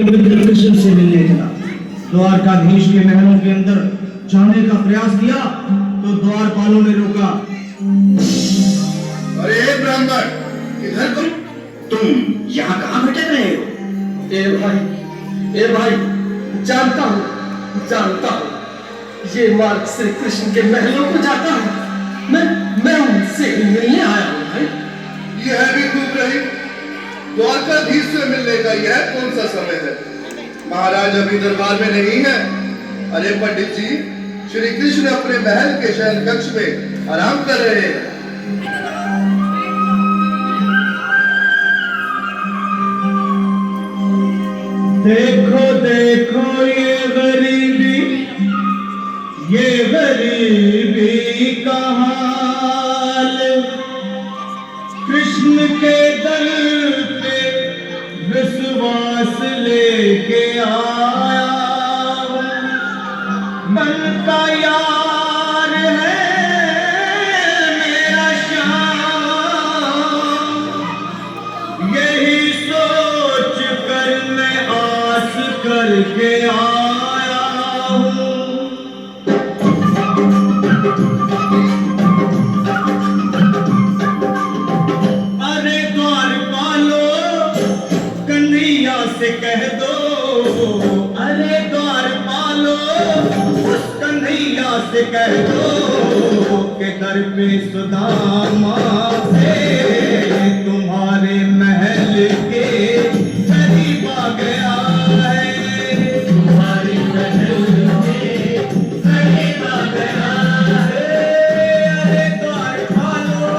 मित्र कृष्ण से मिलने चला। द्वारकाधीश के महलों के अंदर जाने का प्रयास किया तो द्वारपालों ने रोका। अरे ब्राह्मण, इधर तुम यहाँ कहाँ भटक रहे हो? ए भाई, जानता हूँ ये मार्ग श्री कृष्ण के महलों को जाता है। मैं उनसे मिलने आया हूँ भाई। यह भी खूब रही। द्वारकाधीश से मिलने का यह कौन सा समय है? महाराज अभी दरबार में नहीं है। अरे पंडित जी, श्री कृष्ण अपने महल के शयन कक्ष में आराम कर रहे हैं। देखो ये गरीबी का हाल। कृष्ण के दर पे विश्वास लेके आया। मन का यार है मेरा श्याम। यही सोच कर मैं आस करके आया हूँ। अरे द्वारपालो कन्हैया से कह दो। अरे द्वारपालो उस कन्हैया से कह दो कि दर पे सुदामा से तुम्हारे महल के करीब आ गया है। तुम्हारे महल के करीब आ गया है। अरे द्वारपालो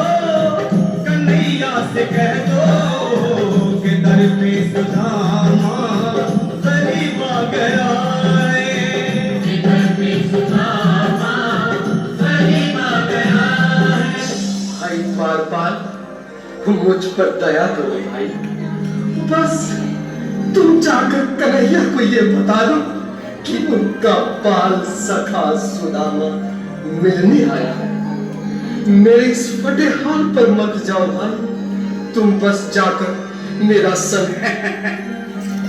कन्हैया से कह दो कि दर पे सुदामा करीब आ गया है। दर पे सुदामा करीब आ गया है। भाई बार मुझ पर दया करो भाई। बस तुम जाकर कन्हैया को ये बता दो कि उनका बाल सखा सुदामा मिलने आया है। मेरे इस फटे हाल पर मत जाओ भाई। तुम बस जाकर मेरा संग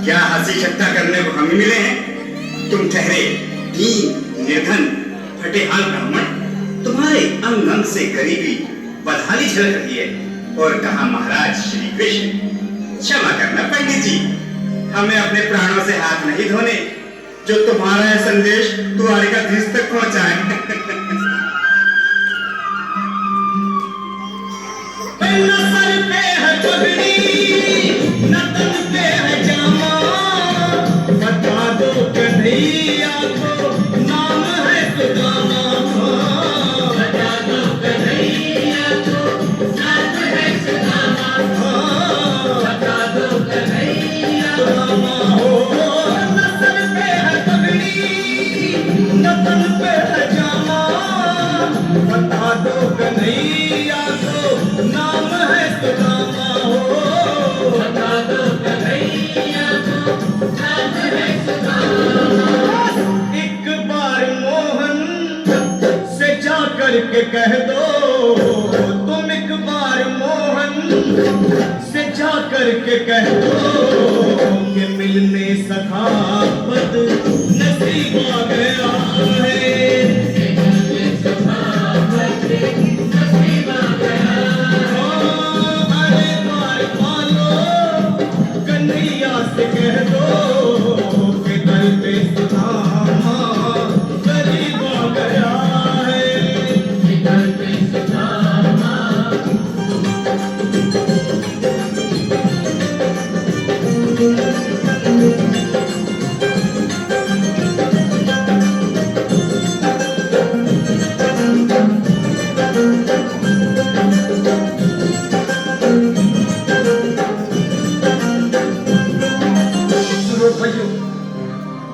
क्या हंसी ठट्टा करने को हम ही मिले हैं? तुम ठहरे दीन निर्धन फटेहाल ब्राह्मण, तुम्हारे अंग अंग से गरीबी बदहाली झलक रही है। और कहा महाराज श्री कृष्ण। क्षमा करना पंडित जी, हमें अपने प्राणों से हाथ नहीं धोने जो तुम्हारा यह संदेश द्वारकाधीश तक पहुंचाए। न सर पे है पगड़ी न तन पे है जामा। बता दो कन्हैया को नाम है सुदामा। बता दो कन्हैया को नाम है सुदामा। बता दो कन्हैया सुदामा हो। न सर पे है पगड़ी न तन पे है जामा। बता दो कन्हैया को नाम है सुदामा हो। बता दो कन्हैया को नाम है सुदामा। एक बार मोहन से जा करके कह दो। तुम एक बार मोहन से जा करके कह दो कि मिलने सखावत नसीब आ गया है। से कह दो कि दर पे सुदामा करीब आ गया है। दर पे सुदामा।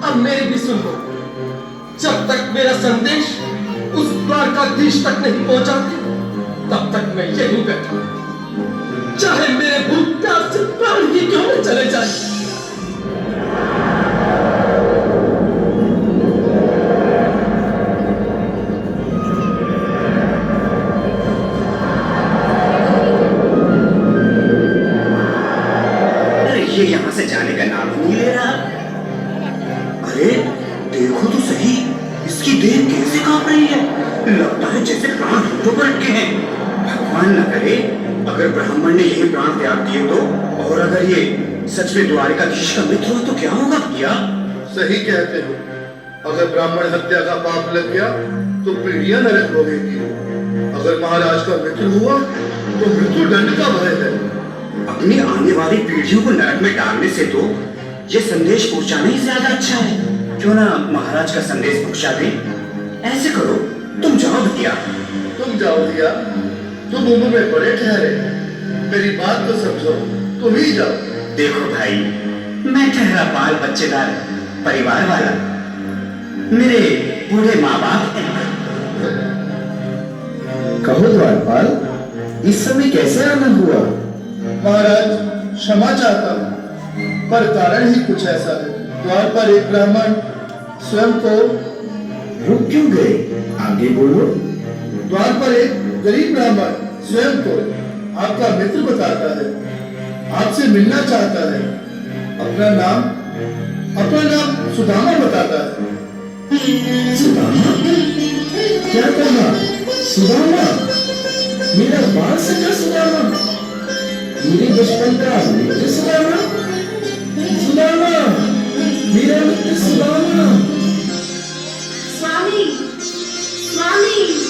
अब मेरी भी सुन लो। जब तक मेरा संदेश उस द्वारकाधीश तक नहीं पहुंचा तब तक मैं यहीं बैठा, चाहे मेरे भूख प्यास से प्राण ही क्यों न चले जाए। ये यहाँ से जाने का नाम नहीं ले रहा। प्राण त्याग दिए तो? और अगर ये सच में द्वारिकाधीश का मित्र हो तो क्या होगा भैया? सही कहते हो। अगर ब्राह्मण हत्या का पाप लग गया तो पीढ़ियां नरक भोगेंगी। अगर महाराज का मित्र हुआ तो मृत्यु दंड का भय है। अपनी आने वाली पीढ़ियों को नरक में डालने से तो ये संदेश पहुंचाना ही ज्यादा अच्छा है। क्यों ना महाराज का संदेश पहुंचा दे? ऐसे करो, तुम जाओ भैया। तुम जाओ भैया, तुम उम्र में बड़े ठहरे, मेरी बात तो समझो, तुम ही जाओ। देखो भाई, मैं ठहरा बाल बच्चेदार परिवार वाला, मेरे बूढ़े माँ बाप हैं। कहो द्वारपाल, इस समय कैसे आना हुआ? महाराज क्षमा चाहता हूँ, पर कारण ही कुछ ऐसा है। द्वार पर एक ब्राह्मण स्वयं को रुक क्यों गए? आगे बोलो। द्वार पर एक गरीब ब्राह्मण स्वयं को आपका मित्र बताता है, आपसे मिलना चाहता है। अपना नाम सुदामा बताता है। सुदामा? क्या कहा? सुदामा? मेरा बाल सका सुदामा? मेरे बचपन का मित्र सुदामा? सुदामा, मेरा मित्र सुदामा। स्वामी, स्वामी।